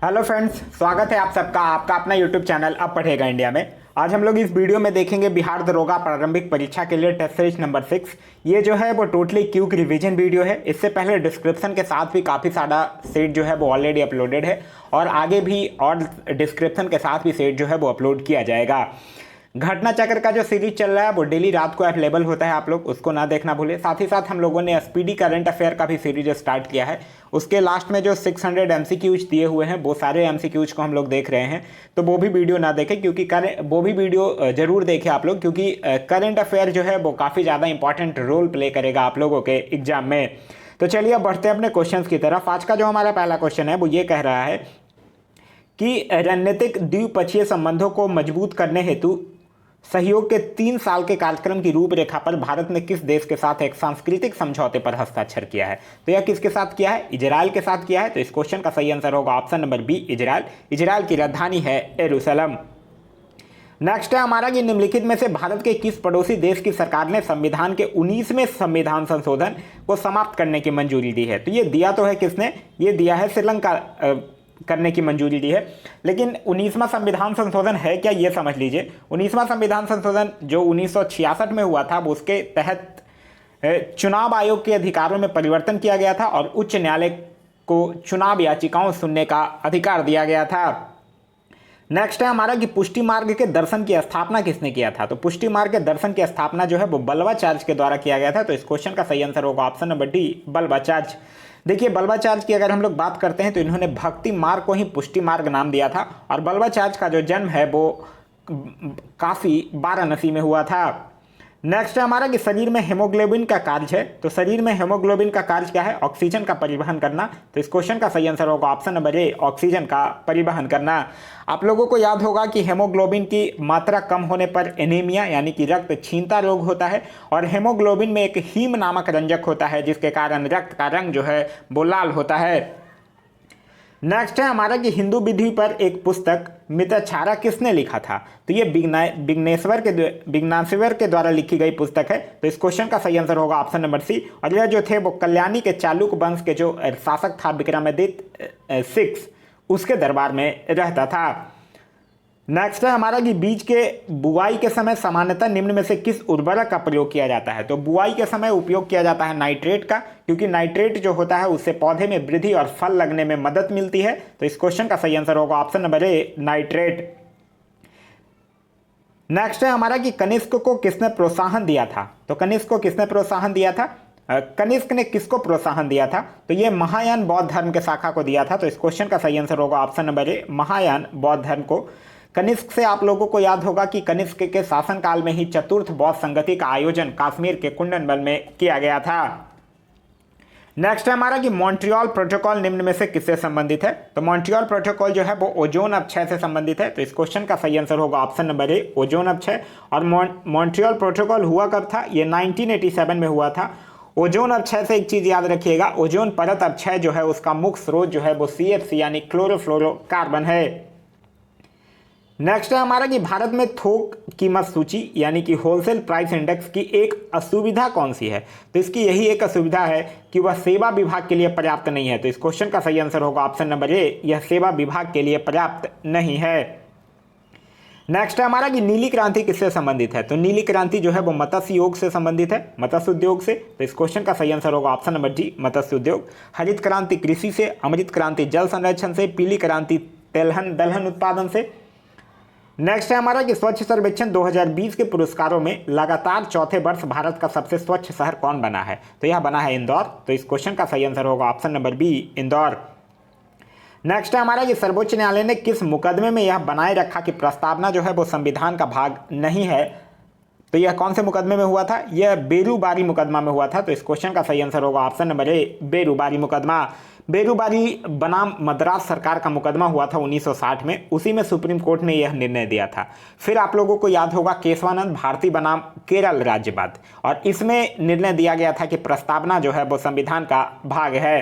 Hello friends, स्वागत है आप सबका आपका अपना यूट्यूब चैनल अब पढ़ेगा इंडिया में। आज हम लोग इस वीडियो में देखेंगे बिहार दरोगा प्रारंभिक परीक्षा के लिए टेस्ट सीरीज नंबर 6। ये जो है वो टोटली क्विक रिवीजन वीडियो है। इससे पहले डिस्क्रिप्शन के साथ भी काफ़ी सारा सेट जो है वो ऑलरेडी अपलोडेड है और आगे भी और डिस्क्रिप्शन के साथ भी सेट जो है वो अपलोड किया जाएगा। घटना चक्र का जो सीरीज चल रहा है वो डेली रात को अवेलेबल होता है, आप लोग उसको ना देखना भूलें। साथ ही साथ हम लोगों ने स्पीडी करंट अफेयर का भी सीरीज स्टार्ट किया है। उसके लास्ट में जो 600 एमसीक्यूज दिए हुए हैं वो सारे एमसीक्यूज को हम लोग देख रहे हैं, तो वो भी वीडियो ना देखें क्योंकि वो भी वीडियो जरूर देखें आप लोग, क्योंकि करंट अफेयर जो है वो काफ़ी ज़्यादा इंपॉर्टेंट रोल प्ले करेगा आप लोगों के एग्जाम में। तो चलिए अब बढ़ते हैं अपने क्वेश्चन की तरफ। आज का जो हमारा पहला क्वेश्चन है वो ये कह रहा है कि रणनीतिक द्विपक्षीय संबंधों को मजबूत करने हेतु सहयोग के 3 साल के कार्यक्रम की रूपरेखा पर भारत ने किस देश के साथ एक सांस्कृतिक समझौते पर हस्ताक्षर किया है? तो यह किसके साथ किया है? इजराइल के साथ किया है। तो इस क्वेश्चन का सही आंसर होगा option number B, Israel. Israel की राजधानी है यरूशलेम। नेक्स्ट है हमारा कि निम्नलिखित में से भारत के किस पड़ोसी देश की सरकार ने संविधान के 19वें संविधान संशोधन को समाप्त करने की मंजूरी दी है? तो ये दिया तो है किसने? ये दिया है श्रीलंका करने की मंजूरी दी है। लेकिन 19वां संविधान संशोधन है क्या, ये समझ लीजिए। 19वां संविधान संशोधन जो 1966 में हुआ था वो उसके तहत चुनाव आयोग के अधिकारों में परिवर्तन किया गया था और उच्च न्यायालय को चुनाव याचिकाओं सुनने का अधिकार दिया गया था। नेक्स्ट है हमारा कि पुष्टि मार्ग के दर्शन की स्थापना किसने किया था? तो पुष्टि मार्ग के दर्शन की स्थापना जो है वो बल्बाचार्य के द्वारा किया गया था। तो इस क्वेश्चन का सही आंसर होगा ऑप्शन नंबर डी, बल्बाचार्य। देखिए बल्बाचार्य की अगर हम लोग बात करते हैं तो इन्होंने भक्ति मार्ग को ही पुष्टि मार्ग नाम दिया था और बल्बाचार्य का जो जन्म है वो काफ़ी वाराणसी में हुआ था। नेक्स्ट है हमारा कि शरीर में हेमोग्लोबिन का कार्य है। तो शरीर में हेमोग्लोबिन का कार्य क्या है? ऑक्सीजन का परिवहन करना। तो इस क्वेश्चन का सही आंसर होगा ऑप्शन नंबर ए, ऑक्सीजन का परिवहन करना। आप लोगों को याद होगा कि हेमोग्लोबिन की मात्रा कम होने पर एनीमिया यानी कि रक्त छीनता रोग होता है और हेमोग्लोबिन में एक हीम नामक रंजक होता है जिसके कारण रक्त का रंग जो है वो लाल होता है। नेक्स्ट है हमारा कि हिंदू विधि पर एक पुस्तक मितच्छारा किसने लिखा था? तो ये विघ्नेश्वर के द्वारा लिखी गई पुस्तक है। तो इस क्वेश्चन का सही आंसर होगा ऑप्शन नंबर सी। और यह जो थे वो कल्याणी के चालुक्य वंश के जो शासक था विक्रमादित्य 6 उसके दरबार में रहता था। नेक्स्ट है हमारा कि बीज के बुआई के समय सामान्यतः निम्न में से किस उर्वरक का प्रयोग किया जाता है? तो बुआई के समय उपयोग किया जाता है नाइट्रेट का, क्योंकि नाइट्रेट जो होता है उससे पौधे में वृद्धि और फल लगने में मदद मिलती है। तो इस क्वेश्चन का सही आंसर होगा ऑप्शन नंबर ए, नाइट्रेट। नेक्स्ट है हमारा कि कनिष्क को किसने प्रोत्साहन दिया था? तो कनिष्क को किसने प्रोत्साहन दिया था? कनिष्क ने किसको प्रोत्साहन दिया था? तो ये महायान बौद्ध धर्म के शाखा को दिया था। तो इस क्वेश्चन का सही आंसर होगा ऑप्शन नंबर ए, महायान बौद्ध धर्म को। कनिष्क से आप लोगों को याद होगा कि कनिष्क के शासनकाल में ही चतुर्थ बौद्ध संगति का आयोजन कश्मीर के कुंडनबल में किया गया था। नेक्स्ट है हमारा कि मॉन्ट्रियल प्रोटोकॉल निम्न में से किससे संबंधित है? तो मॉन्ट्रियल प्रोटोकॉल जो है वो ओजोन अपक्षय से संबंधित है। तो इस क्वेश्चन का सही आंसर होगा ऑप्शन नंबर ए, ओजोन अपक्षय। और मॉन्ट्रियल प्रोटोकॉल हुआ कब था? ये 1987 में हुआ था। ओजोन अपक्षय से एक चीज याद रखिएगा, ओजोन परत अपक्षय जो है उसका मुख्य स्रोत जो है वो CFC यानी क्लोरोफ्लोरोकार्बन है। नेक्स्ट है हमारा कि भारत में थोक कीमत सूची यानी कि होलसेल प्राइस इंडेक्स की एक असुविधा कौन सी है? तो इसकी यही एक असुविधा है कि वह सेवा विभाग के लिए पर्याप्त नहीं है। तो इस क्वेश्चन का सही आंसर होगा ऑप्शन नंबर ए, यह सेवा विभाग के लिए पर्याप्त नहीं है। नेक्स्ट है हमारा कि नीली क्रांति किससे संबंधित है? तो नीली क्रांति जो है वो मत्स्य योग से संबंधित है, मत्स्य उद्योग से। तो इस क्वेश्चन का सही आंसर होगा ऑप्शन नंबर डी, मत्स्य उद्योग। हरित क्रांति कृषि से, अमृत क्रांति जल संरक्षण से, पीली क्रांति दलहन उत्पादन से। नेक्स्ट है हमारा कि स्वच्छ सर्वेक्षण 2020 के पुरस्कारों में लगातार चौथे वर्ष भारत का सबसे स्वच्छ शहर कौन बना है? तो यह बना है इंदौर। तो इस क्वेश्चन का सही आंसर होगा option number B, Indore. Next है हमारा कि सर्वोच्च न्यायालय ने किस मुकदमे में यह बनाए रखा कि प्रस्तावना जो है वो संविधान का भाग नहीं है? तो यह कौन से मुकदमे में हुआ था? यह बेरूबारी मुकदमा में हुआ था। तो इस क्वेश्चन का सही आंसर होगा ऑप्शन नंबर ए, बेरूबारी मुकदमा। बेरूबारी बनाम मद्रास सरकार का मुकदमा हुआ था 1960 में, उसी में सुप्रीम कोर्ट ने यह निर्णय दिया था। फिर आप लोगों को याद होगा केशवानंद भारती बनाम केरल राज्यवाद, और इसमें निर्णय दिया गया था कि प्रस्तावना जो है वो संविधान का भाग है।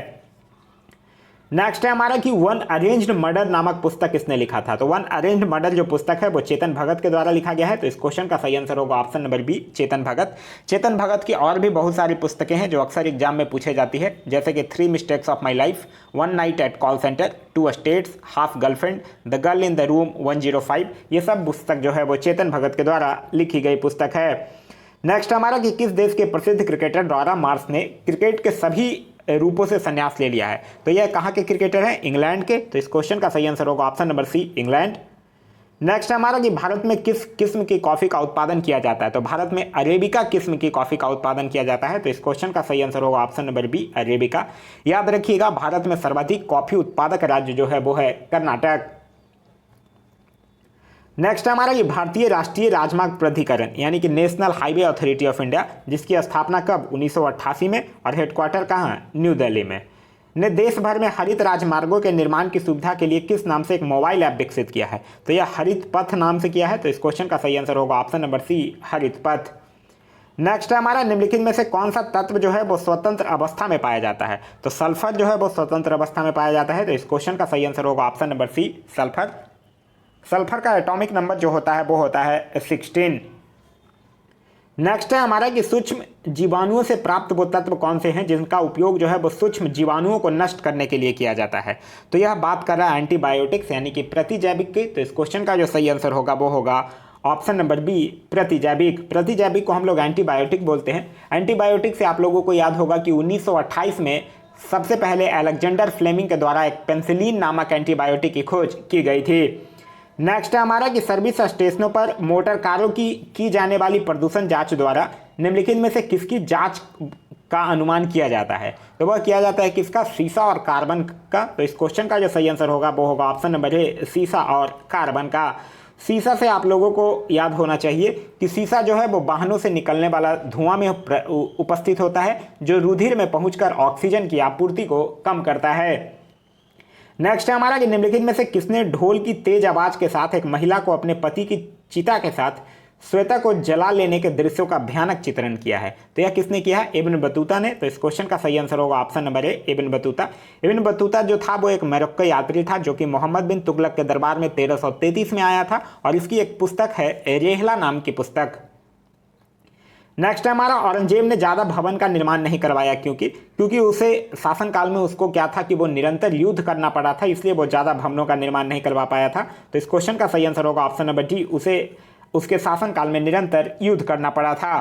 नेक्स्ट है हमारा कि वन अरेंज्ड मर्डर नामक पुस्तक किसने लिखा था। तो वन अरेंज्ड मर्डर जो पुस्तक है वो चेतन भगत के द्वारा लिखा गया है। तो इस क्वेश्चन का सही आंसर होगा option number B, Chetan Bhagat. Chetan Bhagat की और भी बहुत सारी पुस्तकें हैं जो अक्सर एग्जाम में पूछे जाती है, जैसे कि 3 mistakes of my life, one night at call centre, 2 states, half girlfriend, the girl in the room 105। ये सब पुस्तक जो है वो चेतन भगत के द्वारा लिखी गई पुस्तक है। नेक्स्ट हमारा कि किस देश के प्रसिद्ध क्रिकेटर लॉरा मार्श ने क्रिकेट के सभी रूपों से संन्यास ले लिया है। तो यह कहाँ के क्रिकेटर हैं? इंग्लैंड के। तो इस क्वेश्चन का सही आंसर होगा option number C, England. Next हमारा कि भारत में किस किस्म की कॉफ़ी का उत्पादन किया जाता है। तो भारत में अरेबिका किस्म की कॉफ़ी का उत्पादन किया जाता है। तो इस क्वेश्चन का सही आंसर होगा ऑप्शन नंबर बी, अरेबिका। याद रखिएगा, भारत में सर्वाधिक कॉफ़ी उत्पादक राज्य जो है वो है कर्नाटक। नेक्स्ट हमारा ये भारतीय राष्ट्रीय राजमार्ग प्राधिकरण यानी कि national highway authority of India, जिसकी स्थापना कब? 1988 में, और हेडक्वार्टर कहाँ है? न्यू दिल्ली में, ने देश भर में हरित राजमार्गों के निर्माण की सुविधा के लिए किस नाम से एक मोबाइल ऐप विकसित किया है। तो यह हरित पथ नाम से किया है। तो इस क्वेश्चन का सही आंसर होगा ऑप्शन नंबर सी, हरित पथ। नेक्स्ट हमारा निम्नलिखित में से कौन सा तत्व जो है वो स्वतंत्र अवस्था में पाया जाता है। तो सल्फर जो है वो स्वतंत्र अवस्था में पाया जाता है। तो इस क्वेश्चन का सही आंसर होगा option number C, sulphur. Sulphur का एटॉमिक नंबर जो होता है वो होता है 16। नेक्स्ट है हमारा कि सूक्ष्म जीवाणुओं से प्राप्त वो तत्व कौन से हैं जिनका उपयोग जो है वो सूक्ष्म जीवाणुओं को नष्ट करने के लिए किया जाता है। तो यह बात कर रहा है एंटीबायोटिक्स यानी कि प्रतिजैविक की। तो इस क्वेश्चन का जो सही आंसर होगा वो होगा ऑप्शन नंबर बी, प्रतिजैविक। प्रतिजैविक को हम लोग एंटीबायोटिक बोलते हैं। एंटीबायोटिक से आप लोगों को याद होगा कि 1928 में सबसे पहले अलेक्जेंडर फ्लेमिंग के द्वारा एक पेनिसिलिन नामक एंटीबायोटिक की खोज की गई थी। नेक्स्ट है हमारा कि सर्विस स्टेशनों पर मोटर कारों की जाने वाली प्रदूषण जांच द्वारा निम्नलिखित में से किसकी जांच का अनुमान किया जाता है। तो वह किया जाता है किसका? शीशा और कार्बन का। तो इस क्वेश्चन का जो सही आंसर होगा वो होगा ऑप्शन नंबर ए, शीशा और कार्बन का। शीशा से आप लोगों को याद होना चाहिए कि शीशा जो है वो वाहनों से निकलने वाला धुआं में उपस्थित होता है, जो रुधिर में पहुंचकर ऑक्सीजन की आपूर्ति को कम करता है। नेक्स्ट है हमारा कि निम्नलिखित में से किसने ढोल की तेज आवाज के साथ एक महिला को अपने पति की चिता के साथ श्वेता को जला लेने के दृश्यों का भयानक चित्रण किया है। तो यह किसने किया है? इब्न बतूता ने। तो इस क्वेश्चन का सही आंसर होगा ऑप्शन नंबर ए, इब्न बतूता। इब्न बतूता जो था वो एक मोरक्को यात्री था जो कि मोहम्मद बिन तुगलक के दरबार में 1333 में आया था, और इसकी एक पुस्तक है रेहला नाम की पुस्तक। नेक्स्ट है हमारा औरंगजेब ने ज़्यादा भवन का निर्माण नहीं करवाया, क्योंकि उसे शासनकाल में उसको क्या था कि वो निरंतर युद्ध करना पड़ा था, इसलिए वो ज़्यादा भवनों का निर्माण नहीं करवा पाया था। तो इस क्वेश्चन का सही आंसर होगा ऑप्शन नंबर डी, उसे उसके शासनकाल में निरंतर युद्ध करना पड़ा था।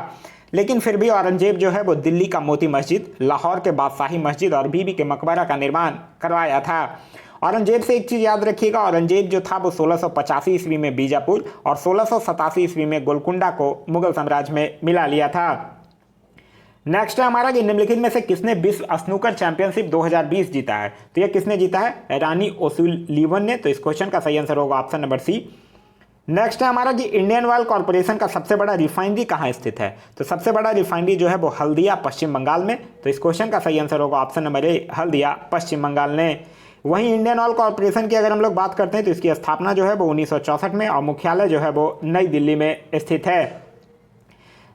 लेकिन फिर भी औरंगजेब जो है वो दिल्ली का मोती मस्जिद, लाहौर के बादशाही मस्जिद और बीबी के मकबरा का निर्माण करवाया था। औरंगजेब से एक चीज़ याद रखिएगा, औरंगजेब जो था वो 1685 ईस्वी में बीजापुर और 1687 ईस्वी में गोलकुंडा को मुगल साम्राज्य में मिला लिया था। नेक्स्ट है हमारा कि निम्नलिखित में से किसने विश्व स्नूकर चैंपियनशिप 2020 जीता है। तो यह किसने जीता है? रानी ओसुलिवन ने। तो इस क्वेश्चन का सही आंसर होगा ऑप्शन नंबर सी। नेक्स्ट है हमारा कि इंडियन ऑयल कॉर्पोरेशन का सबसे बड़ा रिफाइनरी कहाँ स्थित है। तो सबसे बड़ा रिफाइनरी जो है वो हल्दिया, पश्चिम बंगाल में। तो इस क्वेश्चन का सही आंसर होगा ऑप्शन नंबर ए, हल्दिया, पश्चिम बंगाल में। वहीं इंडियन ऑयल कॉर्पोरेशन की अगर हम लोग बात करते हैं तो इसकी स्थापना जो है वो 1964 में, और मुख्यालय जो है वो नई दिल्ली में स्थित है।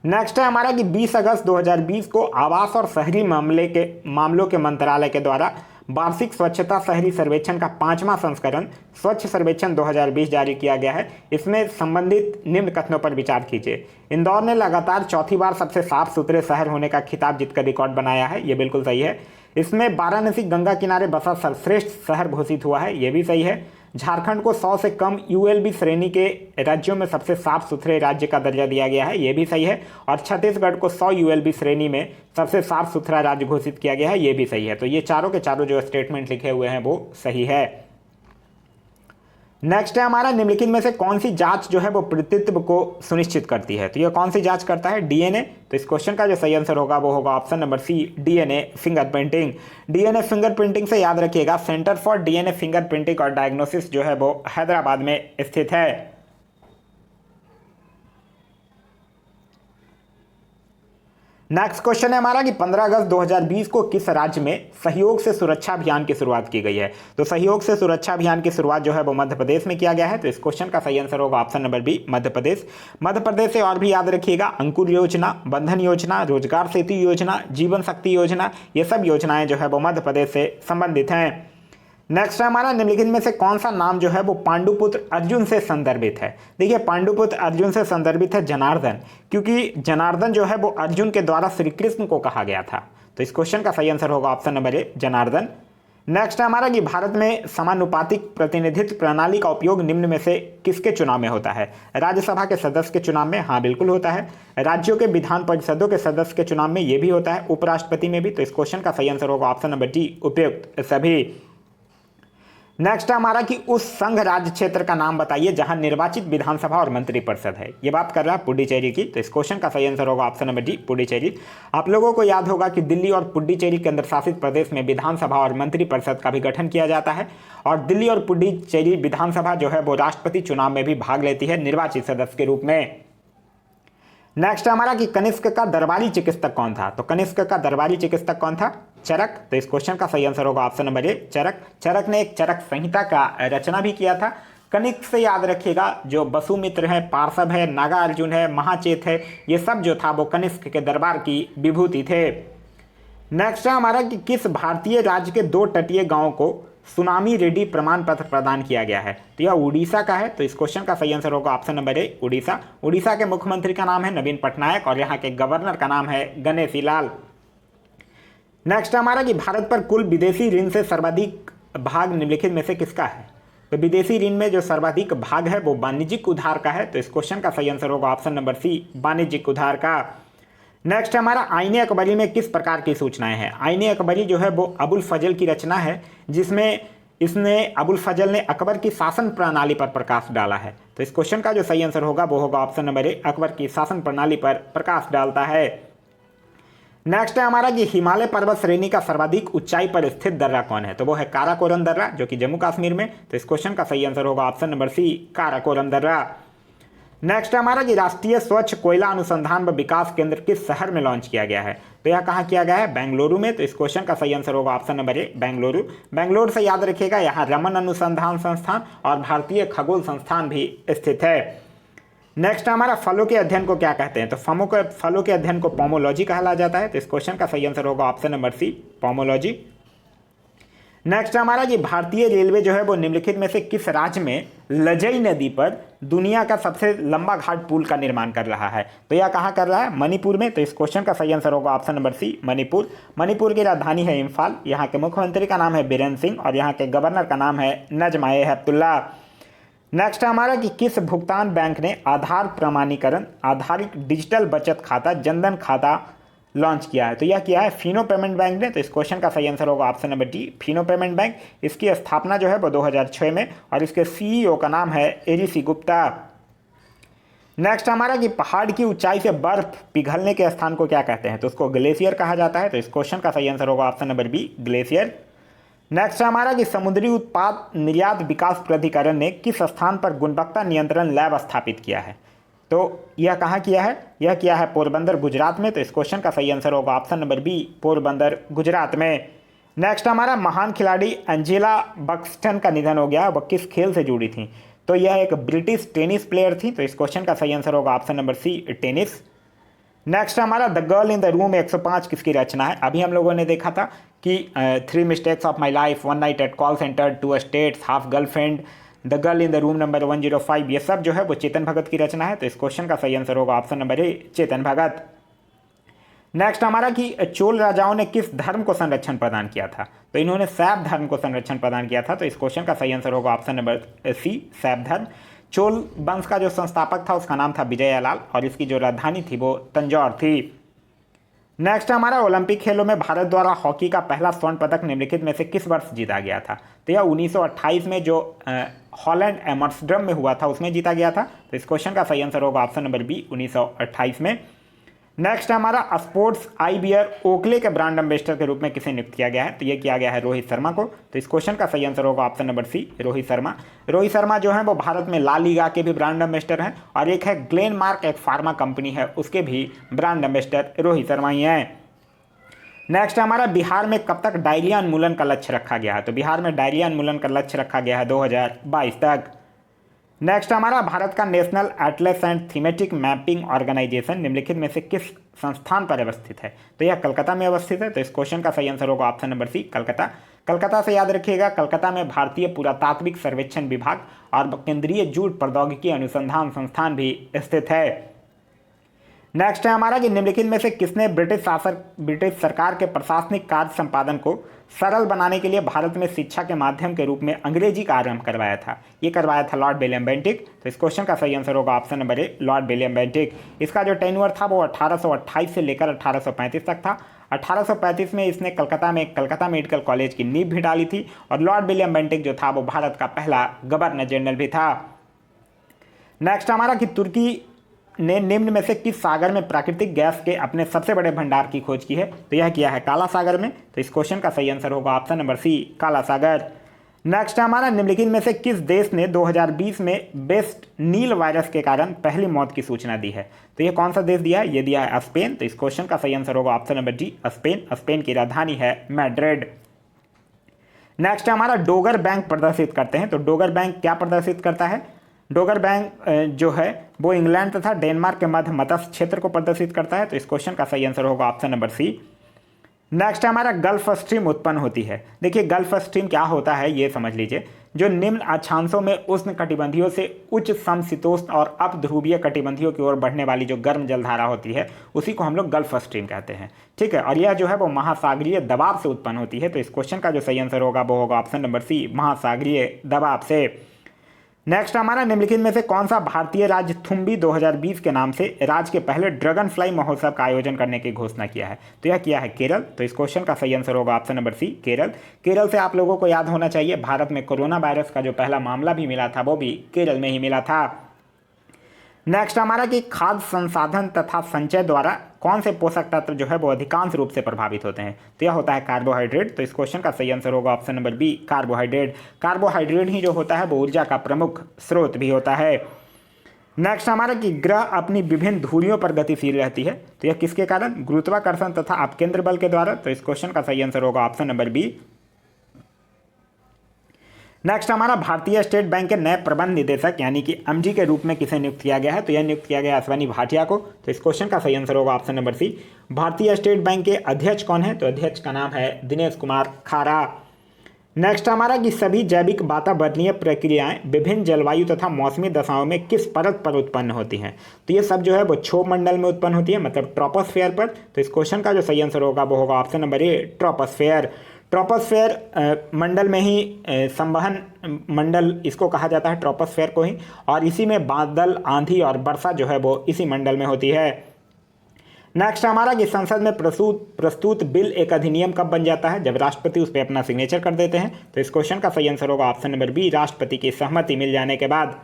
नेक्स्ट है हमारा कि 20 अगस्त 2020 को आवास और शहरी मामलों के मंत्रालय के द्वारा वार्षिक स्वच्छता शहरी सर्वेक्षण का 5वां संस्करण स्वच्छ सर्वेक्षण 2020 जारी किया गया है। इसमें संबंधित निम्न कथनों पर विचार कीजिए। इंदौर ने लगातार चौथी बार सबसे साफ सुथरे शहर होने का खिताब जीतकर रिकॉर्ड बनाया है, ये बिल्कुल सही है। इसमें वाराणसी गंगा किनारे बसा सर्वश्रेष्ठ शहर घोषित हुआ है, ये भी सही है। झारखंड को 100 से कम यूएलबी श्रेणी के राज्यों में सबसे साफ सुथरे राज्य का दर्जा दिया गया है, ये भी सही है। और छत्तीसगढ़ को 100 यूएलबी श्रेणी में सबसे साफ सुथरा राज्य घोषित किया गया है, ये भी सही है। तो ये चारों के चारों जो स्टेटमेंट लिखे हुए हैं वो सही है। नेक्स्ट है हमारा निम्नलिखित में से कौन सी जांच जो है वो पितृत्व को सुनिश्चित करती है। तो ये कौन सी जांच करता है? डीएनए। तो इस क्वेश्चन का जो सही आंसर होगा वो होगा option number C, DNA fingerprinting. DNA fingerprinting से याद रखिएगा सेंटर फॉर डीएनए फिंगरप्रिंटिंग और डायग्नोसिस जो है वो हैदराबाद में स्थित है। नेक्स्ट क्वेश्चन है हमारा कि 15 अगस्त 2020 को किस राज्य में सहयोग से सुरक्षा अभियान की शुरुआत की गई है। तो सहयोग से सुरक्षा अभियान की शुरुआत जो है वो मध्य प्रदेश में किया गया है। तो इस क्वेश्चन का सही आंसर होगा option number B, Madhya Pradesh. Madhya Pradesh से और भी याद रखिएगा अंकुर योजना, बंधन योजना, रोजगार सेतु योजना, जीवन शक्ति योजना, ये सब योजनाएं जो है वो मध्य प्रदेश से संबंधित हैं। नेक्स्ट है हमारा, निम्नलिखित में से कौन सा नाम जो है वो पांडुपुत्र अर्जुन से संदर्भित है। देखिए पांडुपुत्र अर्जुन से संदर्भित है जनार्दन, क्योंकि जनार्दन जो है वो अर्जुन के द्वारा श्री कृष्ण को कहा गया था। तो इस क्वेश्चन का सही आंसर होगा ऑप्शन नंबर ए, जनार्दन। नेक्स्ट है हमारा कि भारत में समानुपातिक प्रतिनिधित्व प्रणाली का उपयोग निम्न में से किसके चुनाव में होता है। राज्यसभा के सदस्य के चुनाव में, हाँ बिल्कुल होता है। राज्यों के विधान परिषदों के सदस्य के चुनाव में ये भी होता है, उपराष्ट्रपति में भी। तो इस क्वेश्चन का सही आंसर होगा ऑप्शन नंबर डी, उपयुक्त सभी। नेक्स्ट है हमारा कि उस संघ राज्य क्षेत्र का नाम बताइए जहां निर्वाचित विधानसभा और मंत्रिपरिषद है। ये बात कर रहा है पुडुचेरी की। तो इस क्वेश्चन का सही आंसर होगा ऑप्शन नंबर डी, पुडुचेरी। आप लोगों को याद होगा कि दिल्ली और पुडुचेरी केंद्र शासित प्रदेश में विधानसभा और मंत्रिपरिषद का भी गठन किया जाता है, और दिल्ली और पुडुचेरी विधानसभा जो है वो राष्ट्रपति चुनाव में भी भाग लेती है निर्वाचित सदस्य के रूप में। नेक्स्ट हमारा कि कनिष्क का दरबारी चिकित्सक कौन था। तो कनिष्क का दरबारी चिकित्सक कौन था, चरक। तो इस क्वेश्चन का सही आंसर होगा ऑप्शन नंबर ए, चरक। चरक ने एक चरक संहिता का रचना भी किया था। कनिष्क से याद रखिएगा जो वसुमित्र है, पार्श्व है, नागार्जुन है, महाचेत है, ये सब जो था वो कनिष्क के दरबार की विभूति थे। नेक्स्ट है हमारा कि किस भारतीय राज्य के 2 तटीय गांवों को सुनामी रेड्डी प्रमाण पत्र प्रदान किया गया है। तो यह उड़ीसा का है। तो इस क्वेश्चन का सही आंसर होगा ऑप्शन नंबर ए, उड़ीसा। उड़ीसा के मुख्यमंत्री का नाम है नवीन पटनायक और यहाँ के गवर्नर का नाम है गणेशी लाल। नेक्स्ट हमारा कि भारत पर कुल विदेशी ऋण से सर्वाधिक भाग निम्नलिखित में से किसका है। तो विदेशी ऋण में जो सर्वाधिक भाग है वो वाणिज्यिक उधार का है। तो इस क्वेश्चन का सही आंसर होगा ऑप्शन नंबर सी, वाणिज्यिक उधार का। नेक्स्ट हमारा आईने अकबरी में किस प्रकार की सूचनाएं हैं। आईने अकबरी जो है वो अबुल फजल की रचना है, जिसमें इसने अबुल फजल ने अकबर की शासन प्रणाली पर प्रकाश डाला है। तो इस क्वेश्चन का जो सही आंसर होगा वो होगा ऑप्शन नंबर ए, अकबर की शासन प्रणाली पर प्रकाश डालता है। नेक्स्ट है हमारा कि हिमालय पर्वत श्रेणी का सर्वाधिक ऊंचाई पर स्थित दर्रा कौन है। तो वो है काराकोरम दर्रा, जो कि जम्मू कश्मीर में। तो इस क्वेश्चन का सही आंसर होगा ऑप्शन नंबर सी, काराकोरम दर्रा। नेक्स्ट हमारा कि राष्ट्रीय स्वच्छ कोयला अनुसंधान व विकास केंद्र किस शहर में लॉन्च किया गया है। तो यह कहाँ किया गया है, बेंगलुरु में। तो इस क्वेश्चन का सही आंसर होगा ऑप्शन नंबर ए, बेंगलुरु। बेंगलुरु से याद रखिएगा यहाँ रमन अनुसंधान संस्थान और भारतीय खगोल संस्थान भी स्थित है। नेक्स्ट हमारा फलों के अध्ययन को क्या कहते हैं। तो फलों के अध्ययन को पोमोलॉजी कहा जाता है। तो इस क्वेश्चन का सही आंसर होगा option number C, pomology. Next हमारा कि भारतीय रेलवे जो है वो निम्नलिखित में से किस राज्य में लजई नदी पर दुनिया का सबसे लंबा घाट पुल का निर्माण कर रहा है। तो यह कहाँ कर रहा है, मणिपुर में। तो इस क्वेश्चन का सही आंसर होगा option number C, Manipur. Manipur की राजधानी है इम्फाल। यहाँ के मुख्यमंत्री का नाम है बीरेन सिंह और यहाँ के गवर्नर का नाम है नजमा-ए-हेपतुल्ला। नेक्स्ट हमारा कि किस भुगतान बैंक ने आधार प्रमाणीकरण आधारित डिजिटल बचत खाता जनधन खाता लॉन्च किया है। तो यह किया है फिनो पेमेंट बैंक ने। तो इस क्वेश्चन का सही आंसर होगा option number D, Fino payment bank. इसकी स्थापना जो है वो 2006 में और इसके सीईओ का नाम है एरिसी गुप्ता। नेक्स्ट हमारा कि पहाड़ की ऊंचाई से बर्फ पिघलने के स्थान को क्या कहते हैं। तो उसको ग्लेशियर कहा जाता है। तो इस क्वेश्चन का सही आंसर होगा option number B, glacier. Next हमारा कि समुद्री उत्पाद निर्यात विकास प्राधिकरण ने किस स्थान पर गुणवत्ता नियंत्रण लैब स्थापित किया है। तो यह कहाँ किया है, यह किया है पोरबंदर, गुजरात में। तो इस क्वेश्चन का सही आंसर होगा option number B, Porbandar, Gujarat में। नेक्स्ट हमारा महान खिलाड़ी एंजेला बक्सटन का निधन हो गया, वह किस खेल से जुड़ी थी। तो यह एक ब्रिटिश टेनिस प्लेयर थी। तो इस क्वेश्चन का सही आंसर होगा option number C, tennis. Next हमारा the girl in the room 105 किसकी रचना है। अभी हम लोगों ने देखा था कि 3 mistakes of my life, 1 night at call centre, 2 states, half girlfriend, the girl in the room number 105, ये सब जो है वो चेतन भगत की रचना है। तो इस क्वेश्चन का सही आंसर होगा ऑप्शन नंबर ए, चेतन भगत। नेक्स्ट हमारा कि चोल राजाओं ने किस धर्म को संरक्षण प्रदान किया था। तो इन्होंने शैव धर्म को संरक्षण प्रदान किया था। तो इस क्वेश्चन का सही आंसर होगा ऑप्शन नंबर सी, शैव धर्म। चोल वंश का जो संस्थापक था उसका नाम था विजयलाल और इसकी जो राजधानी थी वो तंजौर थी। नेक्स्ट हमारा ओलंपिक खेलों में भारत द्वारा हॉकी का पहला स्वर्ण पदक निम्नलिखित में से किस वर्ष जीता गया था। तो यह 1928 में जो हॉलैंड एमस्टरडम में हुआ था उसमें जीता गया था। तो इस क्वेश्चन का सही आंसर होगा ऑप्शन नंबर बी, 1928 में। नेक्स्ट हमारा स्पोर्ट्स आई बियर ओकले के ब्रांड एम्बेसडर के रूप में किसे नियुक्त किया गया है। तो ये किया गया है रोहित शर्मा को। तो इस क्वेश्चन का सही आंसर होगा option number C, Rohit Sharma. Rohit Sharma जो है वो भारत में ला लीगा के भी ब्रांड एम्बेसडर हैं और एक है ग्लेनमार्क, एक फार्मा कंपनी है, उसके भी ब्रांड एम्बेसडर रोहित शर्मा ही हैं। नेक्स्ट हमारा बिहार में कब तक डायरिया उन्मूलन का लक्ष्य रखा गया है। तो बिहार में डायरिया उन्मूलन का लक्ष्य रखा गया है 2022 तक। नेक्स्ट हमारा भारत का national atlas and thematic mapping organisation निम्नलिखित में से किस संस्थान पर अवस्थित है। तो यह कलकत्ता में अवस्थित है। तो इस क्वेश्चन का सही आंसर होगा option number C, Calcutta. Calcutta से याद रखिएगा, कलकत्ता में भारतीय पुरातात्विक सर्वेक्षण विभाग और केंद्रीय जूट प्रौद्योगिकी अनुसंधान संस्थान भी स्थित है। नेक्स्ट है हमारा कि निम्नलिखित में से किसने ब्रिटिश सरकार के प्रशासनिक कार्य संपादन को सरल बनाने के लिए भारत में शिक्षा के माध्यम के रूप में अंग्रेजी का आरंभ करवाया था? ये करवाया था लॉर्ड विलियम बेंटिक। तो इस क्वेश्चन का सही आंसर होगा ऑप्शन नंबर ए, लॉर्ड विलियम बेंटिक। इसका जो टेन्योर था वो 1828 से लेकर 1835 तक था। 1835 में इसने कलकत्ता में कलकत्ता मेडिकल कॉलेज की नींव भी डाली थी और लॉर्ड विलियम बेंटिक जो था वो भारत का पहला गवर्नर जनरल भी था। नेक्स्ट हमारा कि तुर्की ने निम्न में से किस सागर में प्राकृतिक गैस के अपने सबसे बड़े भंडार की खोज की है? तो यह किया है काला सागर में। तो इस क्वेश्चन का सही आंसर होगा ऑप्शन नंबर सी, काला सागर। नेक्स्ट हमारा निम्नलिखित में से किस देश ने 2020 में वेस्ट नील वायरस के कारण पहली मौत की सूचना दी है? तो ये कौन सा देश दिया है? ये दिया है स्पेन। तो इस क्वेश्चन का सही आंसर होगा option number D, Spain. Spain की राजधानी है मैड्रिड। नेक्स्ट हमारा डोगर बैंक प्रदर्शित करते हैं। तो डोगर बैंक क्या प्रदर्शित करता है? डोगर बैंक जो है वो इंग्लैंड तथा डेनमार्क के मध्य मत्स्य क्षेत्र को प्रदर्शित करता है। तो इस क्वेश्चन का सही आंसर होगा ऑप्शन नंबर सी। नेक्स्ट हमारा गल्फ स्ट्रीम उत्पन्न होती है। देखिए गल्फ स्ट्रीम क्या होता है ये समझ लीजिए। जो निम्न अक्षांशों में उष्ण कटिबंधियों से उच्च समशीतोष्ण और अपध्रुवीय कटिबंधियों की ओर बढ़ने वाली जो गर्म जलधारा होती है उसी को हम लोग गल्फ स्ट्रीम कहते हैं, ठीक है। और यह जो है वो महासागरीय दबाव से उत्पन्न होती है। तो इस क्वेश्चन का जो सही आंसर होगा वो होगा ऑप्शन नंबर सी, महासागरीय दबाव से। नेक्स्ट हमारा निम्नलिखित में से कौन सा भारतीय राज्य थुम्बी 2020 के नाम से राज्य के पहले ड्रैगन फ्लाई महोत्सव का आयोजन करने की घोषणा किया है? तो यह किया है केरल। तो इस क्वेश्चन का सही आंसर होगा option number C, Kerala. Kerala से आप लोगों को याद होना चाहिए भारत में कोरोना वायरस का जो पहला मामला भी मिला था वो भी केरल में ही मिला था। नेक्स्ट हमारा कि खाद्य संसाधन तथा संचय द्वारा कौन से पोषक तत्व जो है वो अधिकांश रूप से प्रभावित होते हैं? तो यह होता है कार्बोहाइड्रेट। तो इस क्वेश्चन का सही आंसर होगा option number B, carbohydrate. Carbohydrate ही जो होता है वो ऊर्जा का प्रमुख स्रोत भी होता है। नेक्स्ट हमारा कि ग्रह अपनी विभिन्न धुरियों पर गतिशील रहती है। तो यह किसके कारण? गुरुत्वाकर्षण तथा अपकेंद्र बल के द्वारा। तो इस क्वेश्चन का सही आंसर होगा ऑप्शन नंबर बी। नेक्स्ट हमारा भारतीय स्टेट बैंक के नए प्रबंध निदेशक यानी कि एमडी के रूप में किसे नियुक्त किया गया है? तो यह नियुक्त किया गया अश्वनी भाटिया को। तो इस क्वेश्चन का सही आंसर होगा ऑप्शन नंबर सी। भारतीय स्टेट बैंक के अध्यक्ष कौन है? तो अध्यक्ष का नाम है दिनेश कुमार खारा। नेक्स्ट हमारा कि सभी जैविक वातावरणीय प्रक्रियाएं विभिन्न जलवायु तथा मौसमी दशाओं में किस परत पर उत्पन्न होती हैं? तो ये सब जो है वो क्षोभ मंडल में उत्पन्न होती है, मतलब ट्रोपोस्फेयर पर। तो इस क्वेश्चन का जो सही आंसर होगा वो होगा option number A, troposphere. Troposphere मंडल में ही संवहन मंडल इसको कहा जाता है, ट्रोपोस्फेयर को ही। और इसी में बादल, आंधी और वर्षा जो है वो इसी मंडल में होती है। नेक्स्ट हमारा कि संसद में प्रस्तुत बिल एक अधिनियम कब बन जाता है? जब राष्ट्रपति उस पर अपना सिग्नेचर कर देते हैं। तो इस क्वेश्चन का सही आंसर होगा ऑप्शन नंबर बी, राष्ट्रपति की सहमति मिल जाने के बाद।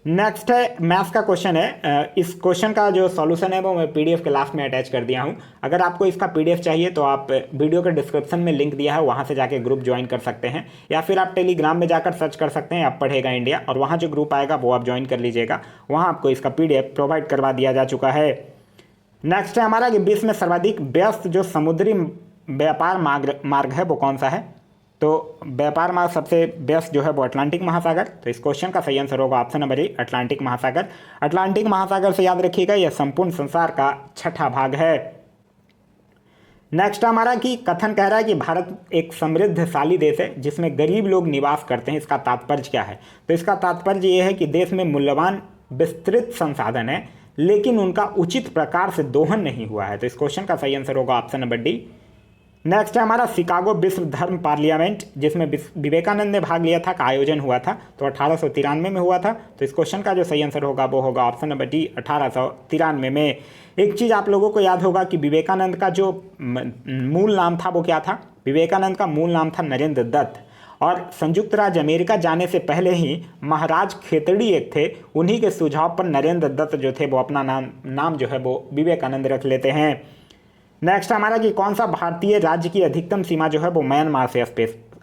नेक्स्ट है मैथ्स का क्वेश्चन है। इस क्वेश्चन का जो सॉल्यूशन है वो मैं पीडीएफ के लास्ट में अटैच कर दिया हूँ। अगर आपको इसका पीडीएफ चाहिए तो आप वीडियो के डिस्क्रिप्शन में लिंक दिया है, वहाँ से जाके ग्रुप ज्वाइन कर सकते हैं, या फिर आप टेलीग्राम में जाकर सर्च कर सकते हैं आप पढ़ेगा इंडिया, और वहाँ जो ग्रुप आएगा वो आप ज्वाइन कर लीजिएगा। वहाँ आपको इसका पीडीएफ प्रोवाइड करवा दिया जा चुका है। नेक्स्ट है हमारा कि विश्व में सर्वाधिक व्यस्त जो समुद्री व्यापार मार्ग है वो कौन सा है? तो व्यापार मार्ग सबसे व्यस्त जो है वो अटलांटिक महासागर। तो इस क्वेश्चन का सही आंसर होगा ऑप्शन नंबर ए, अटलांटिक महासागर। अटलांटिक महासागर से याद रखिएगा यह संपूर्ण संसार का छठा भाग है। नेक्स्ट हमारा कि कथन कह रहा है कि भारत एक समृद्धशाली देश है जिसमें गरीब लोग निवास करते हैं, इसका तात्पर्य क्या है? तो इसका तात्पर्य ये है कि देश में मूल्यवान विस्तृत संसाधन है लेकिन उनका उचित प्रकार से दोहन नहीं हुआ है। तो इस क्वेश्चन का सही आंसर होगा ऑप्शन नंबर डी। नेक्स्ट है हमारा शिकागो विश्व धर्म पार्लियामेंट जिसमें विवेकानंद ने भाग लिया था का आयोजन हुआ था, तो 1893 में हुआ था। तो इस क्वेश्चन का जो सही आंसर होगा वो होगा ऑप्शन नंबर डी, 1893 में। एक चीज़ आप लोगों को याद होगा कि विवेकानंद का जो मूल नाम था वो क्या था? विवेकानंद का मूल नाम था नरेंद्र दत्त, और संयुक्त राज्य अमेरिका जाने से पहले ही महाराज खेतड़ी एक थे, उन्हीं के सुझाव पर नरेंद्र दत्त जो थे वो अपना नाम जो है वो विवेकानंद रख लेते हैं। नेक्स्ट हमारा कि कौन सा भारतीय राज्य की अधिकतम सीमा जो है वो म्यांमार से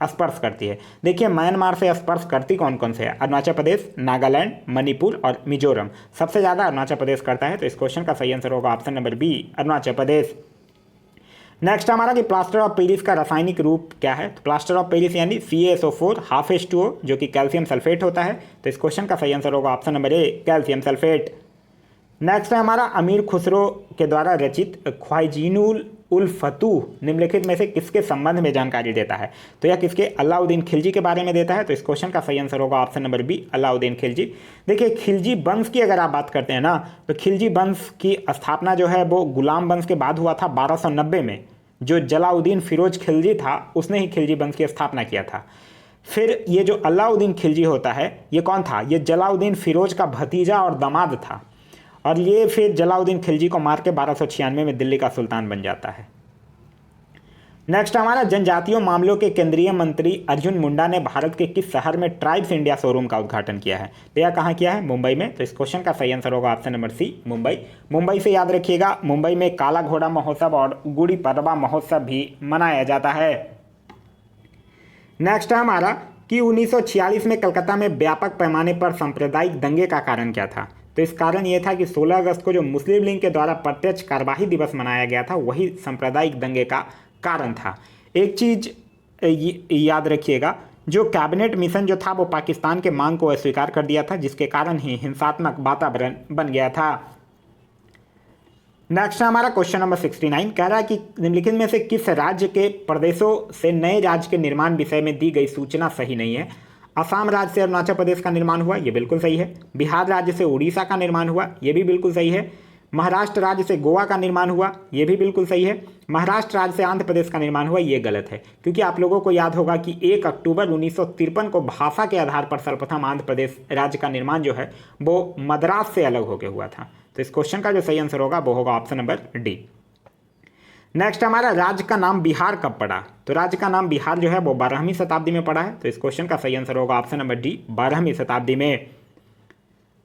स्पर्श करती है? देखिए म्यांमार से स्पर्श करती कौन कौन से है? अरुणाचल प्रदेश, नागालैंड, मणिपुर और मिजोरम। सबसे ज़्यादा अरुणाचल प्रदेश करता है। तो इस क्वेश्चन का सही आंसर होगा option number B, Arunachal Pradesh. Next हमारा कि प्लास्टर ऑफ पेरिस का रासायनिक रूप क्या है? तो प्लास्टर ऑफ पेरिस यानी CaSO4 H2O जो कि कैल्शियम सल्फेट होता है। तो इस क्वेश्चन का सही आंसर होगा ऑप्शन नंबर ए, कैल्शियम सल्फेट। नेक्स्ट है हमारा अमीर खुसरो के द्वारा रचित ख्वाइजीनुल उल फतूह निम्नलिखित में से किसके संबंध में जानकारी देता है? तो यह किसके? अलाउद्दीन खिलजी के बारे में देता है। तो इस क्वेश्चन का सही आंसर होगा option number B, Alauddin Khilji. देखिए खिलजी वंश की अगर आप बात करते हैं ना, तो खिलजी वंश की स्थापना जो है वो गुलाम वंश के बाद हुआ था 1290 में। जो जलाउद्दीन फिरोज खिलजी था उसने ही खिलजी वंश की स्थापना किया था। फिर ये जो अलाउद्दीन खिलजी होता है ये कौन था? ये जलाउद्दीन फिरोज का भतीजा और दामाद था, और ये फिर जलाउद्दीन खिलजी को मार के 1296 में दिल्ली का सुल्तान बन जाता है। नेक्स्ट हमारा जनजातीय मामलों के केंद्रीय मंत्री अर्जुन मुंडा ने भारत के किस शहर में ट्राइब्स इंडिया शोरूम का उद्घाटन किया है? तो यह कहाँ किया है? मुंबई में। तो इस क्वेश्चन का सही आंसर होगा option number C, Mumbai. Mumbai से याद रखिएगा, मुंबई में काला घोड़ा महोत्सव और गुड़ी पड़वा महोत्सव भी मनाया जाता है। नेक्स्ट है हमारा कि 1946 में कलकत्ता में व्यापक पैमाने पर सांप्रदायिक दंगे का कारण क्या था? तो इस कारण ये था कि 16 अगस्त को जो मुस्लिम लीग के द्वारा प्रत्यक्ष कार्यवाही दिवस मनाया गया था वही सांप्रदायिक दंगे का कारण था। एक चीज याद रखिएगा, जो कैबिनेट मिशन जो था वो पाकिस्तान के मांग को अस्वीकार कर दिया था, जिसके कारण ही हिंसात्मक वातावरण बन गया था। नेक्स्ट हमारा क्वेश्चन नंबर 69 कह रहा है कि निम्नलिखित में से किस राज्य के प्रदेशों से नए राज्य के निर्माण विषय में दी गई सूचना सही नहीं है? असम राज्य से अरुणाचल प्रदेश का निर्माण हुआ, ये बिल्कुल सही है। बिहार राज्य से उड़ीसा का निर्माण हुआ, ये भी बिल्कुल सही है। महाराष्ट्र राज्य से गोवा का निर्माण हुआ, ये भी बिल्कुल सही है। महाराष्ट्र राज्य से आंध्र प्रदेश का निर्माण हुआ, ये गलत है, क्योंकि आप लोगों को याद होगा कि 1 अक्टूबर 1953 को भाषा के आधार पर सर्वप्रथम आंध्र प्रदेश राज्य का निर्माण जो है वो मद्रास से अलग होकर हुआ था। तो इस क्वेश्चन का जो सही आंसर होगा वो होगा ऑप्शन नंबर डी। नेक्स्ट हमारा राज्य का नाम बिहार कब पड़ा? तो राज्य का नाम बिहार जो है वो 12वीं शताब्दी में पड़ा है। तो इस क्वेश्चन का सही आंसर होगा ऑप्शन नंबर डी, 12वीं शताब्दी में।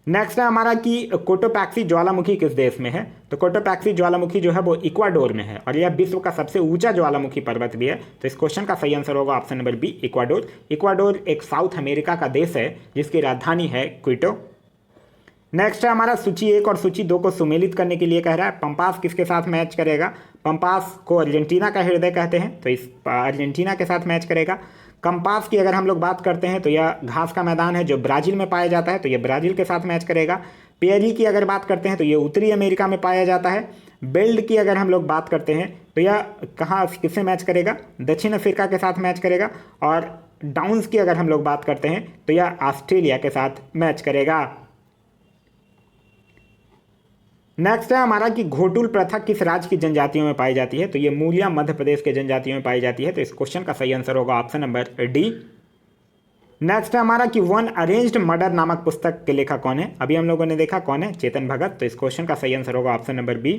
नेक्स्ट है हमारा कि कोटोपैक्सी ज्वालामुखी किस देश में है? तो कोटोपैक्सी ज्वालामुखी जो है वो इक्वाडोर में है, और यह विश्व का सबसे ऊंचा ज्वालामुखी पर्वत भी है। तो इस क्वेश्चन का सही आंसर होगा option number B, Ecuador. Ecuador एक साउथ अमेरिका का देश है जिसकी राजधानी है क्विटो। नेक्स्ट है हमारा सूची 1 और सूची 2 को सुमेलित करने के लिए कह रहा है पंपास किसके साथ मैच करेगा? पंपास को अर्जेंटीना का हृदय कहते हैं, तो इस अर्जेंटीना के साथ मैच करेगा। कंपास की अगर हम लोग बात करते हैं तो यह घास का मैदान है जो ब्राज़ील में पाया जाता है, तो यह ब्राज़ील के साथ मैच करेगा। पेरी की अगर बात करते हैं तो ये उत्तरी अमेरिका में पाया जाता है। बेल्ट की अगर हम लोग बात करते हैं तो यह कहाँ किससे मैच करेगा? दक्षिण अफ्रीका के साथ मैच करेगा। और डाउन्स की अगर हम लोग बात करते हैं तो यह ऑस्ट्रेलिया के साथ मैच करेगा। नेक्स्ट है हमारा कि घोटुल प्रथा किस राज्य की जनजातियों में पाई जाती है? तो ये मूलिया मध्य प्रदेश के जनजातियों में पाई जाती है। तो इस क्वेश्चन का सही आंसर होगा ऑप्शन नंबर डी। नेक्स्ट है हमारा कि वन अरेंज्ड मर्डर नामक पुस्तक के लेखक कौन है? अभी हम लोगों ने देखा कौन है, चेतन भगत। तो इस क्वेश्चन का सही आंसर होगा ऑप्शन नंबर बी।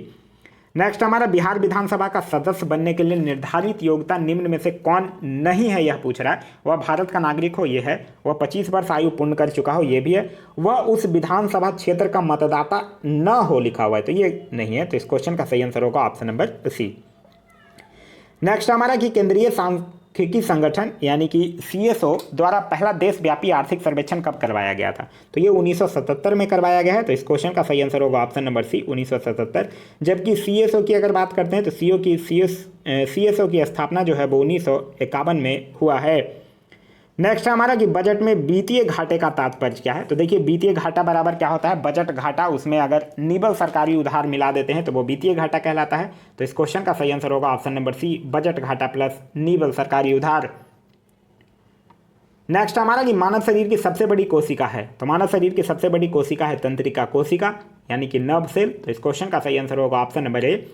नेक्स्ट हमारा बिहार विधानसभा का सदस्य बनने के लिए निर्धारित योग्यता निम्न में से कौन नहीं है, यह पूछ रहा है। वह भारत का नागरिक हो, ये है। वह 25 वर्ष आयु पूर्ण कर चुका हो, ये भी है। वह उस विधानसभा क्षेत्र का मतदाता न हो, लिखा हुआ है, तो ये नहीं है। तो इस क्वेश्चन का सही आंसर होगा ऑप्शन नंबर सी। नेक्स्ट हमारा कि केंद्रीय सांख्यिकी संगठन यानी कि CSO द्वारा पहला देशव्यापी आर्थिक सर्वेक्षण कब करवाया गया था? तो ये 1977 में करवाया गया है। तो इस क्वेश्चन का सही आंसर होगा ऑप्शन नंबर सी, 1977। जबकि CSO की अगर बात करते हैं तो CSO की स्थापना जो है वो 1951 में हुआ है। नेक्स्ट हमारा कि बजट में वित्तीय घाटे का तात्पर्य क्या है? तो देखिए वित्तीय घाटा बराबर क्या होता है? बजट घाटा, उसमें अगर निबल सरकारी उधार मिला देते हैं तो वो वित्तीय घाटा कहलाता है। तो इस क्वेश्चन का सही आंसर होगा ऑप्शन नंबर सी, बजट घाटा प्लस निबल सरकारी उधार। नेक्स्ट हमारा कि मानव शरीर की सबसे बड़ी कोशिका है? तो मानव शरीर की सबसे बड़ी कोशिका है तंत्रिका कोशिका यानी कि नर्व सेल। तो इस क्वेश्चन का सही आंसर होगा ऑप्शन नंबर ए।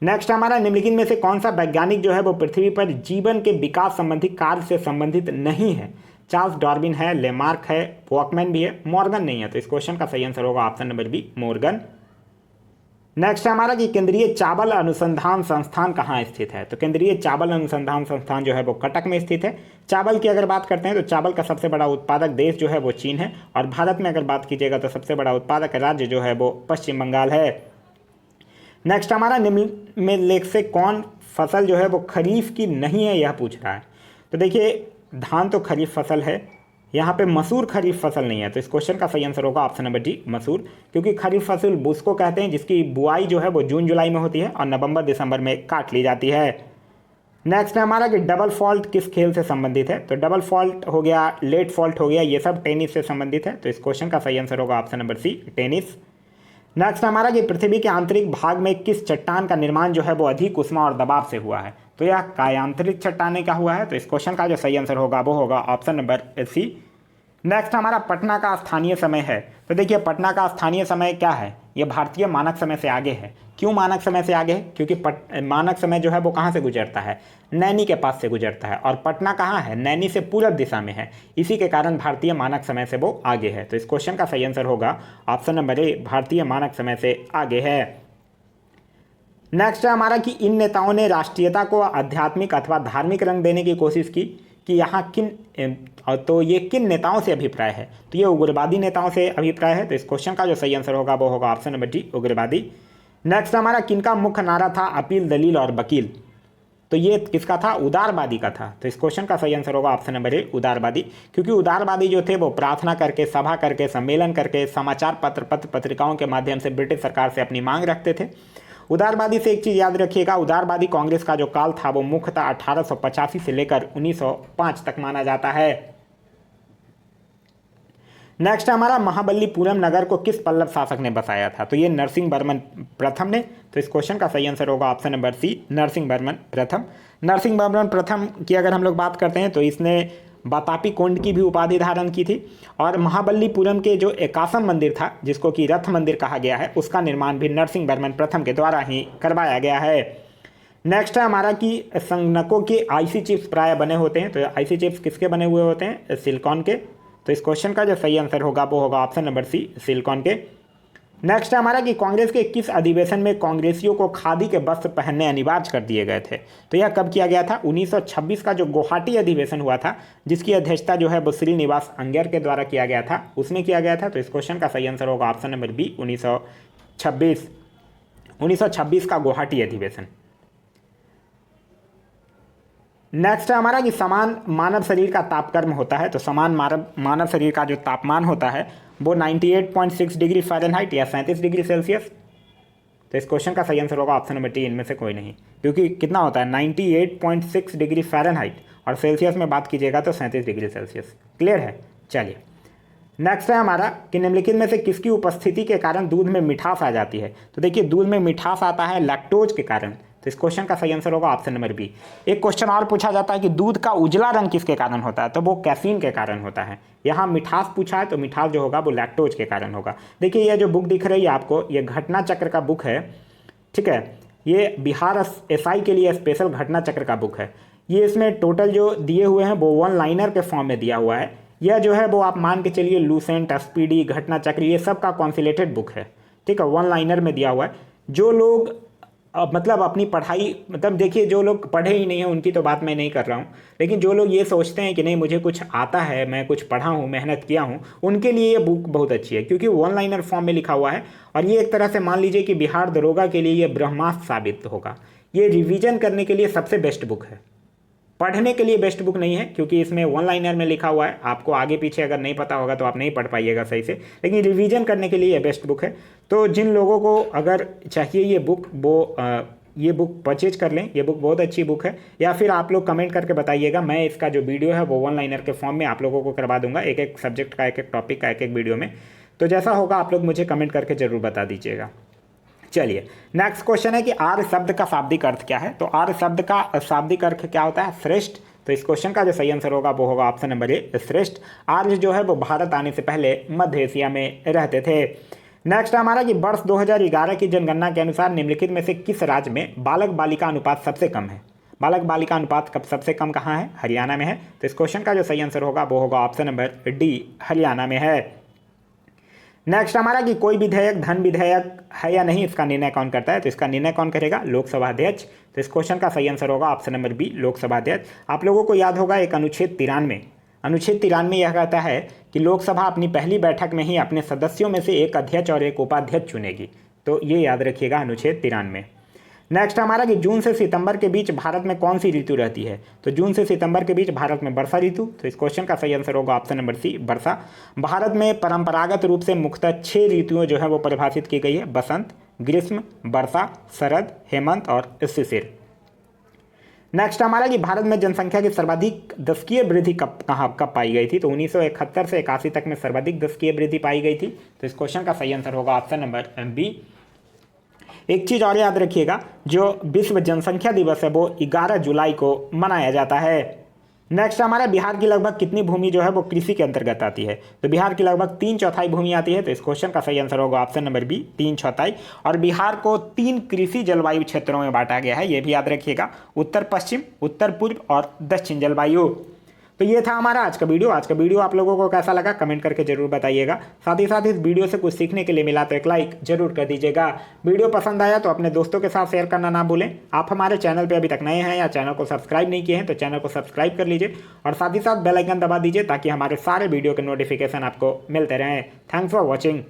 नेक्स्ट हमारा निम्नलिखित में से कौन सा वैज्ञानिक जो है वो पृथ्वी पर जीवन के विकास संबंधी कार्य से संबंधित नहीं है? चार्ल्स डार्विन है, लेमार्क है, वॉकमैन भी है, मॉर्गन नहीं है। तो इस क्वेश्चन का सही आंसर होगा option number B, Morgan. Next हमारा कि केंद्रीय चावल अनुसंधान संस्थान कहाँ स्थित है? तो केंद्रीय चावल अनुसंधान संस्थान जो है वो कटक में स्थित है। चावल की अगर बात करते हैं तो चावल का सबसे बड़ा उत्पादक देश जो है वो चीन है, और भारत में अगर बात कीजिएगा तो सबसे बड़ा उत्पादक राज्य जो है वो पश्चिम बंगाल है। नेक्स्ट हमारा निम्न में लेख से कौन फसल जो है वो खरीफ की नहीं है, यह पूछ रहा है। तो देखिए धान तो खरीफ फसल है, यहाँ पे मसूर खरीफ फसल नहीं है। तो इस क्वेश्चन का सही आंसर होगा ऑप्शन नंबर डी, मसूर, क्योंकि खरीफ फसल उसको कहते हैं जिसकी बुआई जो है वो जून जुलाई में होती है और नवंबर दिसंबर में काट ली जाती है। नेक्स्ट है हमारा कि डबल फॉल्ट किस खेल से संबंधित है? तो डबल फॉल्ट हो गया, लेट फॉल्ट हो गया, ये सब टेनिस से संबंधित है। तो इस क्वेश्चन का सही आंसर होगा option number C, tennis. Next हमारा कि पृथ्वी के आंतरिक भाग में किस चट्टान का निर्माण जो है वो अधिक ऊष्मा और दबाव से हुआ है? तो यह कायांतरिक चट्टाने का हुआ है। तो इस क्वेश्चन का जो सही आंसर होगा वो होगा ऑप्शन नंबर सी। नेक्स्ट हमारा पटना का स्थानीय समय है। तो देखिए पटना का स्थानीय समय क्या है? ये भारतीय मानक समय से आगे है। क्यों मानक समय से आगे है? क्योंकि मानक समय जो है वो कहाँ से गुजरता है? नैनी के पास से गुजरता है, और पटना कहाँ है? नैनी से पूरब दिशा में है। इसी के कारण भारतीय मानक समय से वो आगे है। तो इस क्वेश्चन का सही आंसर होगा ऑप्शन नंबर ए, भारतीय मानक समय से आगे है। नेक्स्ट है हमारा कि इन नेताओं ने राष्ट्रीयता को आध्यात्मिक अथवा धार्मिक रंग देने की कोशिश की कि यहाँ तो ये किन नेताओं से अभिप्राय है? तो ये उग्रवादी नेताओं से अभिप्राय है। तो इस क्वेश्चन का जो सही आंसर होगा वो होगा ऑप्शन नंबर डी, उग्रवादी। नेक्स्ट हमारा किनका मुख्य नारा था अपील, दलील और वकील? तो ये किसका था? उदारवादी का था। तो इस क्वेश्चन का सही आंसर होगा ऑप्शन नंबर ए, उदारवादी। क्योंकि उदारवादी जो थे वो प्रार्थना करके, सभा करके, सम्मेलन करके, समाचार पत्रिकाओं के माध्यम से ब्रिटिश सरकार से अपनी मांग रखते थे। उदारवादी से एक चीज़ याद रखिएगा, उदारवादी कांग्रेस का जो काल था वो मुख्यतः 1885 से लेकर 1905 तक माना जाता है। नेक्स्ट हमारा महाबलीपुरम नगर को किस पल्लव शासक ने बसाया था? तो ये नरसिंहवर्मन प्रथम ने। तो इस क्वेश्चन का सही आंसर होगा ऑप्शन नंबर सी, नरसिंहवर्मन प्रथम। नरसिंहवर्मन प्रथम की अगर हम लोग बात करते हैं तो इसने बतापी कोंड की भी उपाधि धारण की थी, और महाबलीपुरम के जो एकासम मंदिर था, जिसको कि रथ मंदिर कहा गया है, उसका निर्माण भी नरसिंहवर्मन प्रथम के द्वारा ही करवाया गया है। नेक्स्ट है हमारा कि संगणकों के आईसी चिप्स प्राय बने होते हैं। तो आईसी चिप्स किसके बने हुए होते हैं? सिलिकॉन के। तो इस क्वेश्चन का जो सही आंसर होगा वो होगा ऑप्शन नंबर सी, सिलिकॉन के। नेक्स्ट है हमारा कि कांग्रेस के किस अधिवेशन में कांग्रेसियों को खादी के वस्त्र पहनने अनिवार्य कर दिए गए थे? तो यह कब किया गया था? 1926 का जो गुवाहाटी अधिवेशन हुआ था, जिसकी अध्यक्षता जो है वो श्रीनिवास अय्यर के द्वारा किया गया था, उसमें किया गया था। तो इस क्वेश्चन का सही आंसर होगा ऑप्शन नंबर बी, 1926 का गुवाहाटी अधिवेशन। नेक्स्ट है हमारा कि समान मानव शरीर का तापक्रम होता है। तो समान मानव शरीर का जो तापमान होता है वो 98.6 डिग्री फ़ारेनहाइट या 37 डिग्री सेल्सियस। तो इस क्वेश्चन का सही आंसर होगा ऑप्शन नंबर डी, इनमें से कोई नहीं। क्योंकि कितना होता है? 98.6 डिग्री फ़ारेनहाइट, और सेल्सियस में बात कीजिएगा तो 37 डिग्री सेल्सियस। क्लियर है? चलिए नेक्स्ट है हमारा कि निम्नलिखित में से किसकी उपस्थिति के कारण दूध में मिठास आ जाती है? तो देखिए दूध में मिठास आता है लैक्टोज के कारण। तो इस क्वेश्चन का सही आंसर होगा ऑप्शन नंबर बी। एक क्वेश्चन और पूछा जाता है कि दूध का उजला रंग किसके कारण होता है? तो वो कैफीन के कारण होता है। यहाँ मिठास पूछा है तो मिठास जो होगा वो लैक्टोज के कारण होगा। देखिए ये जो बुक दिख रही है आपको, ये घटना चक्र का बुक है, ठीक है। ये बिहार एसआई के लिए स्पेशल घटना चक्र का बुक है। ये इसमें टोटल जो दिए हुए हैं वो वन लाइनर के फॉर्म में दिया हुआ है। यह जो है वो आप मान के चलिए लूसेंट, स्पीडी, घटना चक्र, ये सब का कॉन्सिलेटेड बुक है, ठीक है। वन लाइनर में दिया हुआ है। जो लोग मतलब अपनी पढ़ाई, मतलब देखिए जो लोग पढ़े ही नहीं हैं उनकी तो बात मैं नहीं कर रहा हूँ, लेकिन जो लोग ये सोचते हैं कि नहीं मुझे कुछ आता है, मैं कुछ पढ़ा हूँ, मेहनत किया हूँ, उनके लिए ये बुक बहुत अच्छी है, क्योंकि वन लाइनर फॉर्म में लिखा हुआ है। और ये एक तरह से मान लीजिए कि बिहार दरोगा के लिए ये ब्रह्मास्त्र साबित होगा। ये रिवीजन करने के लिए सबसे बेस्ट बुक है, पढ़ने के लिए बेस्ट बुक नहीं है, क्योंकि इसमें वन लाइनर में लिखा हुआ है। आपको आगे पीछे अगर नहीं पता होगा तो आप नहीं पढ़ पाइएगा सही से, लेकिन रिवीजन करने के लिए ये बेस्ट बुक है। तो जिन लोगों को अगर चाहिए ये बुक, वो ये बुक परचेज कर लें। ये बुक बहुत अच्छी बुक है। या फिर आप लोग कमेंट करके बताइएगा, मैं इसका जो वीडियो है वो वन लाइनर के फॉर्म में आप लोगों को करवा दूंगा, एक एक सब्जेक्ट का, एक एक टॉपिक का, एक एक वीडियो में। तो जैसा होगा आप लोग मुझे कमेंट करके ज़रूर बता दीजिएगा। चलिए नेक्स्ट क्वेश्चन है कि आर्य शब्द का शाब्दिक अर्थ क्या है? तो आर्य शब्द का शाब्दिक अर्थ क्या होता है? श्रेष्ठ। तो इस क्वेश्चन का जो सही आंसर होगा वो होगा ऑप्शन नंबर ए, श्रेष्ठ। आर्य जो है वो भारत आने से पहले मध्य एशिया में रहते थे। नेक्स्ट हमारा कि वर्ष 2011 की जनगणना के अनुसार निम्नलिखित में से किस राज्य में बालक बालिका अनुपात सबसे कम है? बालक बालिका अनुपात कब सबसे कम कहाँ है? हरियाणा में है। तो इस क्वेश्चन का जो सही आंसर होगा वो होगा ऑप्शन नंबर डी, हरियाणा में है। नेक्स्ट हमारा कि कोई विधेयक धन विधेयक है या नहीं, इसका निर्णय कौन करता है? तो इसका निर्णय कौन करेगा? लोकसभा अध्यक्ष। तो इस क्वेश्चन का सही आंसर होगा ऑप्शन नंबर बी, लोकसभा अध्यक्ष। आप लोगों को याद होगा एक अनुच्छेद 93 यह कहता है कि लोकसभा अपनी पहली बैठक में ही अपने सदस्यों में से एक अध्यक्ष और एक उपाध्यक्ष चुनेगी। तो ये याद रखिएगा, अनुच्छेद 93। नेक्स्ट हमारा कि जून से सितंबर के बीच भारत में कौन सी ऋतु रहती है? तो जून से सितंबर के बीच भारत में वर्षा ऋतु। तो इस क्वेश्चन का सही आंसर होगा ऑप्शन नंबर सी, वर्षा। भारत में परंपरागत रूप से मुख्यतः 6 ऋतुएं जो है वो परिभाषित की गई है: बसंत, ग्रीष्म, वर्षा, शरद, हेमंत और शिशिर। नेक्स्ट हमारा कि भारत में जनसंख्या की सर्वाधिक दशकीय वृद्धि कब पाई गई थी, तो 1971 से 81 तक में सर्वाधिक दशकीय वृद्धि पाई गई थी। तो इस क्वेश्चन का सही आंसर होगा ऑप्शन नंबर बी। एक चीज और याद रखिएगा, जो विश्व जनसंख्या दिवस है वो 11 जुलाई को मनाया जाता है। नेक्स्ट हमारा बिहार की लगभग कितनी भूमि जो है वो कृषि के अंतर्गत आती है, तो बिहार की लगभग 3/4 भूमि आती है। तो इस क्वेश्चन का सही आंसर होगा ऑप्शन नंबर बी 3/4। और बिहार को 3 कृषि जलवायु क्षेत्रों में बांटा गया है, ये भी याद रखिएगा, उत्तर पश्चिम, उत्तर पूर्व और दक्षिण जलवायु। तो ये था हमारा आज का वीडियो। आज का वीडियो आप लोगों को कैसा लगा कमेंट करके जरूर बताइएगा। साथ ही साथ इस वीडियो से कुछ सीखने के लिए मिला तो एक लाइक जरूर कर दीजिएगा। वीडियो पसंद आया तो अपने दोस्तों के साथ शेयर करना ना भूलें। आप हमारे चैनल पे अभी तक नए हैं या चैनल को सब्सक्राइब नहीं किए हैं तो चैनल को सब्सक्राइब कर लीजिए और साथ ही साथ बेल आइकन दबा दीजिए ताकि हमारे सारे वीडियो के नोटिफिकेशन आपको मिलते रहें। Thanks for watching.